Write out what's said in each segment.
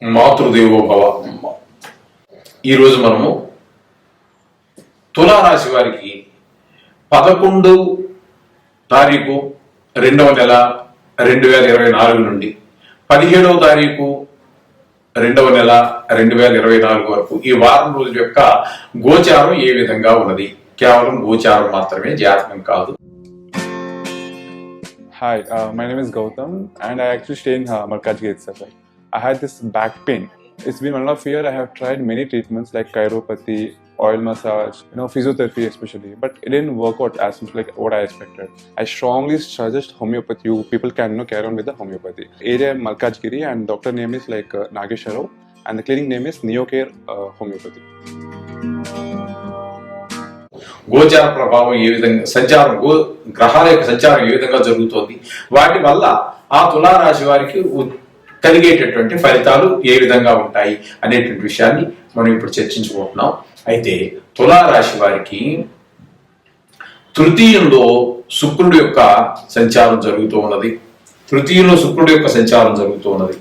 మాతృదేవో భవ. ఈరోజు మనము తులారాశి వారికి 11 తారీఖు 2వ నెల 2024 నుండి 17వ తారీఖు 2వ నెల 2024 వరకు ఈ వారం రోజుల యొక్క గోచారం ఏ విధంగా ఉన్నది. కేవలం గోచారం మాత్రమే, జాతకం కాదు. Hi, my name is Gautam and I actually stay in Malkajgiri itself. I had this back pain. It's been 1.5 years. I have tried many treatments like chiropathy, oil massage, physiotherapy especially, but it didn't work out as much like what I expected. I strongly suggest homeopathy. You people can carry on with the homeopathy. Area Malkajgiri and doctor name is like Nagesh Rao and the clinic name is Neocare Homeopathy. గోచార ప్రభావం ఏ విధంగా, సంచారం గ్రహాల యొక్క సంచారం ఏ విధంగా జరుగుతోంది, వాటి వల్ల ఆ తులారాశి వారికి కలిగేటటువంటి ఫలితాలు ఏ విధంగా ఉంటాయి అనేటువంటి విషయాన్ని మనం ఇప్పుడు చర్చించుకుంటున్నాం. అయితే తులారాశి వారికి తృతీయంలో శుక్రుడు యొక్క సంచారం జరుగుతూ ఉన్నది.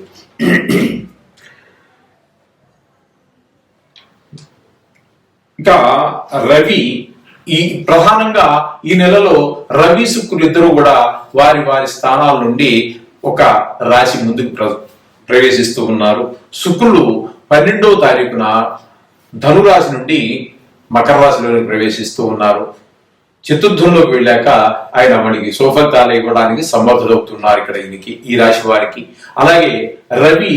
ఇంకా రవి ప్రధానంగా ఈ నెలలో రవి శుక్రులు ఇద్దరు కూడా వారి వారి స్థానాల నుండి ఒక రాశి ముందుకు ప్రవేశిస్తూ ఉన్నారు. శుక్రుడు 12వ తారీఖున ధనురాశి నుండి మకర రాశిలోకి ప్రవేశిస్తూ ఉన్నారు. చతుర్థంలోకి వెళ్ళాక ఆయన మనకి సోఫలితాలు ఇవ్వడానికి సమర్థులవుతున్నారు ఇక్కడ ఈ రాశి వారికి. అలాగే రవి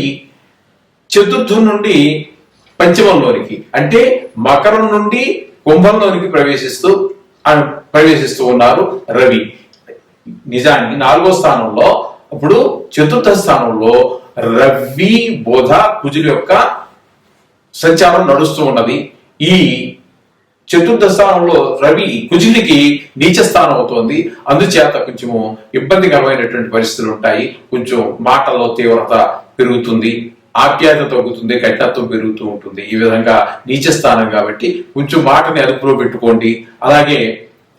చతుర్థం నుండి పంచమంలోనికి, అంటే మకరం నుండి కుంభంలోనికి ప్రవేశిస్తూ ఉన్నారు రవి. నిజానికి 4వ స్థానంలో, ఇప్పుడు చతుర్థ స్థానంలో రవి బుధ కుజుల యొక్క సంచారం నడుస్తూ ఉన్నది. ఈ చతుర్థ స్థానంలో రవి కుజునికి నీచ స్థానం అవుతోంది. అందుచేత కొంచెము ఇబ్బందికరమైనటువంటి పరిస్థితులు ఉంటాయి. కొంచెం మాటల్లో తీవ్రత పెరుగుతుంది, ఆప్యాయత తగ్గుతుంది, కఠినత్వం పెరుగుతూ ఉంటుంది. ఈ విధంగా నీచ స్థానం కాబట్టి కొంచెం మాటని అదుపులో పెట్టుకోండి. అలాగే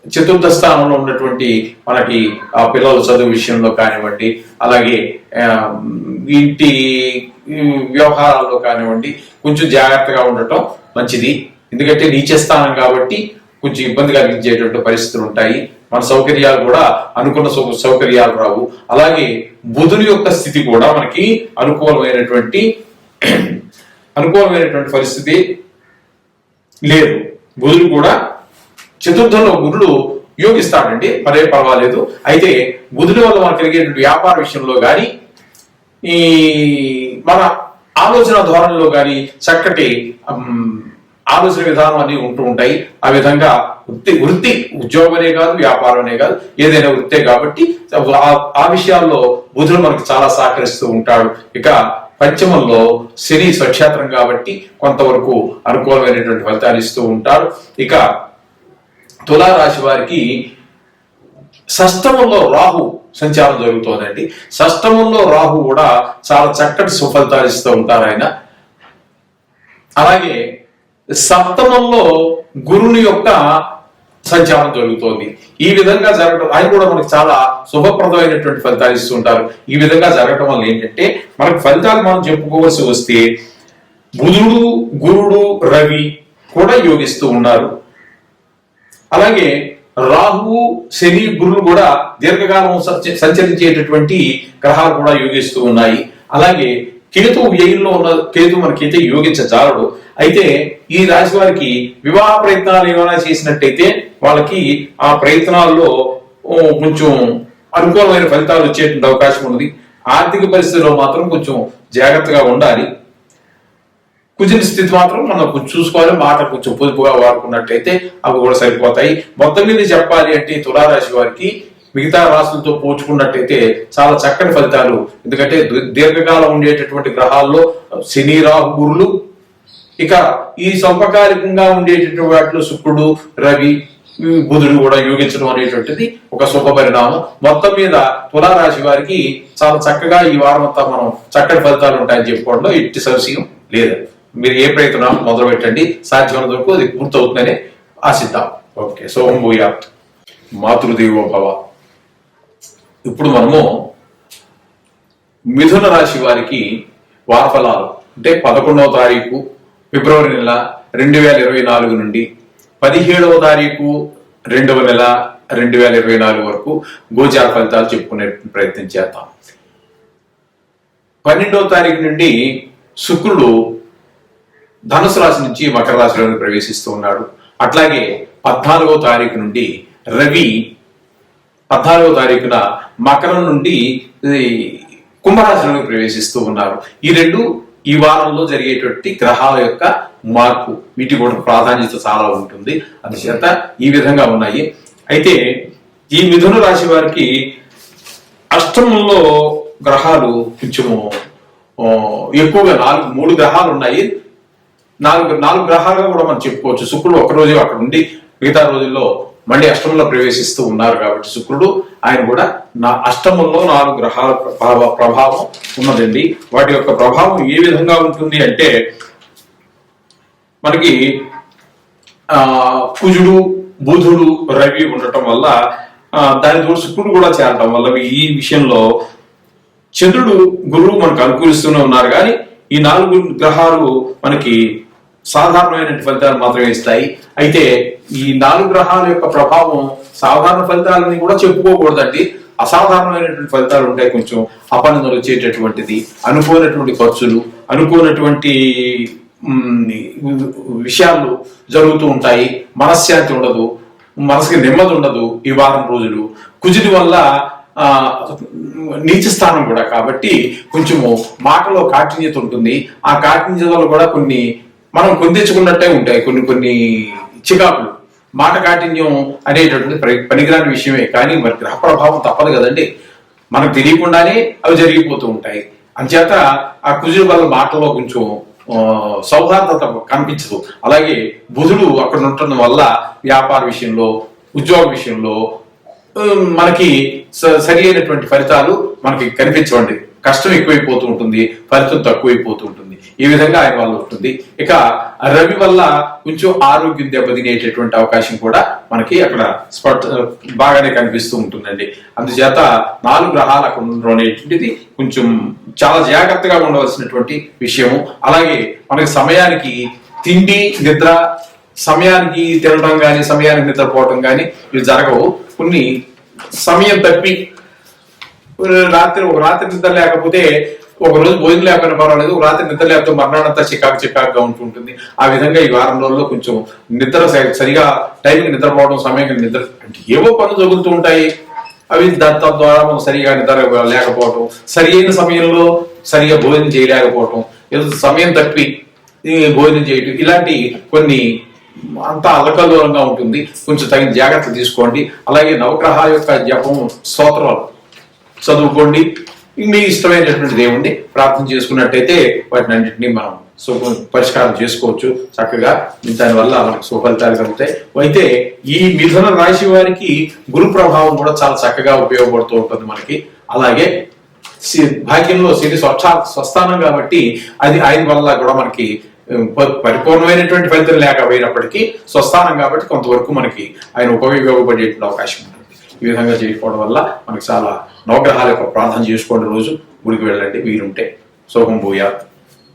చతుర్థ స్థానంలో ఉన్నటువంటి మనకి ఆ పిల్లల చదువు విషయంలో కానివ్వండి, అలాగే ఇంటి వ్యవహారాల్లో కానివ్వండి, కొంచెం జాగ్రత్తగా ఉండటం మంచిది. ఎందుకంటే నీచ స్థానం కాబట్టి కొంచెం ఇబ్బంది కలిగించేటువంటి పరిస్థితులు ఉంటాయి. మన సౌకర్యాలు కూడా అనుకున్న సౌకర్యాలు రావు. అలాగే బుధుని యొక్క స్థితి కూడా మనకి అనుకూలమైనటువంటి పరిస్థితి లేదు. బుధుడు కూడా చతుర్థంలో బుధుడు యోగిస్తాడండి, పర్వాలేదు. అయితే బుధుడి వల్ల మనకు కలిగేటువంటి వ్యాపార విషయంలో కానీ, ఈ మన ఆలోచన ధోరణిలో కానీ చక్కటి ఆలోచన విధానం అన్ని ఉంటూ ఉంటాయి. ఆ విధంగా వృత్తి ఉద్యోగమే కాదు, వ్యాపారమే కాదు, ఏదైనా వృత్తే కాబట్టి ఆ విషయాల్లో బుధుడు మనకు చాలా సహకరిస్తూ ఉంటాడు. ఇక పంచమంలో శని స్వక్షేత్రం కాబట్టి కొంతవరకు అనుకూలమైనటువంటి ఫలితాలు ఇస్తూ ఉంటాడు. ఇక తులారాశి వారికి షష్టమంలో రాహు సంచారం జరుగుతోందండి. షష్టమంలో రాహు కూడా చాలా చక్కటి సుఫలితాలు ఇస్తూ ఉంటారు ఆయన. అలాగే సప్తమంలో గురుని యొక్క సంచారం జరుగుతోంది. ఈ విధంగా జరగడం, ఆయన కూడా మనకి చాలా శుభప్రదమైనటువంటి ఫలితాలు ఇస్తుంటారు. ఈ విధంగా జరగడం వల్ల ఏంటంటే మనకు ఫలితాలు మనం చెప్పుకోవాల్సి వస్తే బుధుడు, గురుడు, రవి కూడా యోగిస్తూ ఉన్నారు. అలాగే రాహువు, శని, గురులు కూడా దీర్ఘకాలం సంచరించేటటువంటి గ్రహాలు కూడా యోగిస్తూ ఉన్నాయి. అలాగే కేతు వ్యయంలో ఉన్న కేతు మనకైతే యోగించజాలడు. అయితే ఈ రాశి వారికి వివాహ ప్రయత్నాలు ఏమైనా చేసినట్టయితే వాళ్ళకి ఆ ప్రయత్నాల్లో కొంచెం అనుకూలమైన ఫలితాలు వచ్చేటువంటి అవకాశం ఉంది. ఆర్థిక పరిస్థితుల్లో మాత్రం కొంచెం జాగ్రత్తగా ఉండాలి. కుజుని స్థితి మాత్రం మనం కొంచెం చూసుకోవాలి. మాట కొంచెం పొదుపుగా వాడుకున్నట్టయితే అవి కూడా సరిపోతాయి. మొత్తం మీద చెప్పాలి అంటే తులారాశి వారికి మిగతా రాశులతో పోల్చుకున్నట్టయితే చాలా చక్కటి ఫలితాలు. ఎందుకంటే దీర్ఘకాలం ఉండేటటువంటి గ్రహాల్లో శని, రాహు, గురులు, ఇక ఈ స్వల్పకాలికంగా ఉండేటటువంటి వాటిలో శుక్రుడు, రవి, బుధుడు కూడా యోగించడం అనేటువంటిది ఒక శుభ పరిణామం. మొత్తం మీద తులారాశి వారికి చాలా చక్కగా ఈ వారం అంతా మనం చక్కటి ఫలితాలు ఉంటాయని చెప్పుకోవడంలో ఎట్టి సంశయం లేదు. మీరు ఏ ప్రయత్నం మొదలు పెట్టండి, సాధ్యమైనంత వరకు అది పూర్తవుతుందని ఆశిద్దాం. ఓకే, సోహం భూయాత్. మాతృదేవో భవ. ఇప్పుడు మనము మిథున రాశి వారికి వారఫలాలు అంటే 11వ తారీఖు ఫిబ్రవరి నెల 2024 నుండి 17వ తారీఖు 2వ నెల 2024 వరకు గోచార ఫలితాలు చెప్పుకునే ప్రయత్నం చేద్దాం. 12వ తారీఖు నుండి శుక్రుడు ధనుసు రాశి నుంచి మకర రాశిలోకి ప్రవేశిస్తూ ఉన్నాడు. అట్లాగే 14వ తారీఖు నుండి రవి 14వ తారీఖున మకరం నుండి కుంభరాశిలోకి ప్రవేశిస్తూ ఉన్నారు. ఈ రెండు ఈ వారంలో జరిగేటువంటి గ్రహాల యొక్క మార్పు, వీటి కూడా ప్రాధాన్యత చాలా ఉంటుంది. అందుచేత ఈ విధంగా ఉన్నాయి. అయితే ఈ మిథున రాశి వారికి అష్టమంలో గ్రహాలు కొంచెము ఎక్కువగా 3 గ్రహాలు ఉన్నాయి. నాలుగు గ్రహాలుగా కూడా మనం చెప్పుకోవచ్చు. శుక్రుడు ఒకరోజు అక్కడ ఉండి మిగతా రోజుల్లో మళ్ళీ అష్టమంలో ప్రవేశిస్తూ ఉన్నారు కాబట్టి శుక్రుడు ఆయన కూడా అష్టమంలో 4 గ్రహాల ప్రభావం ఉన్నదండి. వాటి యొక్క ప్రభావం ఏ విధంగా ఉంటుంది అంటే మనకి కుజుడు, బుధుడు, రవి ఉండటం వల్ల దానితో శుక్రుడు కూడా చేరటం వల్ల ఈ విషయంలో చంద్రుడు, గురువు మనకు అనుకూలిస్తూనే ఉన్నారు. కానీ ఈ 4 గ్రహాలు మనకి సాధారణమైన ఫలితాలు మాత్రమే ఇస్తాయి. అయితే ఈ 4 గ్రహాల యొక్క ప్రభావం సాధారణ ఫలితాలని కూడా చెప్పుకోకూడదండి. అసాధారణమైనటువంటి ఫలితాలు ఉంటాయి. కొంచెం అపనిందలు వచ్చేటటువంటిది, అనుకోనటువంటి ఖర్చులు, అనుకోనటువంటి విషయాలు జరుగుతూ ఉంటాయి. మనశ్శాంతి ఉండదు, మనసుకి నెమ్మది ఉండదు ఈ వారం రోజులు. కుజుడి వల్ల నీచ స్థానం కూడా కాబట్టి కొంచెము మాటలో కాఠిన్యత ఉంటుంది. ఆ కాఠిన్యతలో కూడా కొన్ని మనం కొందించుకున్నట్టే ఉంటాయి. కొన్ని చికాకులు, మాట కాఠిన్యం అనేటటువంటి పనికిరాని విషయమే. కానీ మరి గ్రహ ప్రభావం తప్పదు కదండి, మనకు తెలియకుండానే అవి జరిగిపోతూ ఉంటాయి. అంచేత ఆ కుజుడు వల్ల మాటలో కొంచెం సౌహార్దత కనిపించదు. అలాగే బుధుడు అక్కడ ఉండటం వల్ల వ్యాపార విషయంలో, ఉద్యోగ విషయంలో మనకి సరి అయినటువంటి ఫలితాలు మనకి కనిపించవండి. కష్టం ఎక్కువైపోతూ ఉంటుంది, ఫలితం తక్కువైపోతూ ఉంటుంది. ఈ విధంగా ఆయన వల్ల ఉంటుంది. ఇక రవి వల్ల కొంచెం ఆరోగ్యం దెబ్బతినేటటువంటి అవకాశం కూడా మనకి అక్కడ బాగానే కనిపిస్తూ ఉంటుందండి. అందుచేత 4 గ్రహాలు అక్కడ ఉండడం అనేటువంటిది కొంచెం చాలా జాగ్రత్తగా ఉండవలసినటువంటి విషయము. అలాగే మనకి సమయానికి తిండి, నిద్ర, సమయానికి తినడం కానీ సమయానికి నిద్రపోవడం కానీ ఇవి జరగవు. కొన్ని సమయం తప్పి ఒక రాత్రి నిద్ర లేకపోతే, ఒక రోజు భోజనం లేకపోయినా పర్వాలేదు, ఒక రాత్రి నిద్ర లేకపోతే మర్నాడంతా చికాకుగా ఉంటుంటుంది. ఆ విధంగా ఈ వారం రోజుల్లో కొంచెం నిద్ర సరిగా టైంకి నిద్రపోవడం, సమయానికి నిద్ర అంటే ఏవో పనులు జరుగుతూ ఉంటాయి. అవి తద్వారా మనం సరిగా నిద్ర లేకపోవటం, సరి అయిన సమయంలో సరిగా భోజనం చేయలేకపోవటం, ఏదో సమయం తప్పి భోజనం చేయటం, ఇలాంటి కొన్ని అంతా అల్లకల్లోలంగా ఉంటుంది. కొంచెం తగిన జాగ్రత్తలు తీసుకోండి. అలాగే నవగ్రహాల యొక్క జపం, స్తోత్రాలు చదువుకోండి. మీ ఇష్టమైనటువంటి దేవుణ్ణి ప్రార్థన చేసుకున్నట్టయితే వాటిని అన్నింటినీ మనం పరిష్కారం చేసుకోవచ్చు చక్కగా. దానివల్ల మనకు సుఫలితాలు కలుగుతాయి. అయితే ఈ మిథున రాశి వారికి గురు ప్రభావం కూడా చాలా చక్కగా ఉపయోగపడుతూ ఉంటుంది మనకి. అలాగే భాగ్యంలో శని స్వస్థానం కాబట్టి అది ఆయన వల్ల కూడా మనకి పరిపూర్ణమైనటువంటి ఫలితం లేకపోయినప్పటికీ స్వస్థానం కాబట్టి కొంతవరకు మనకి ఆయన ఉపయోగపడే అవకాశం ఉంటుంది. ఈ విధంగా చేయకపోవడం వల్ల మనకి చాలా నవగ్రహాల యొక్క ప్రార్థన చేసుకోండి. రోజు గుడికి వెళ్ళండి వీలుంటే. శోభం భూయాత్.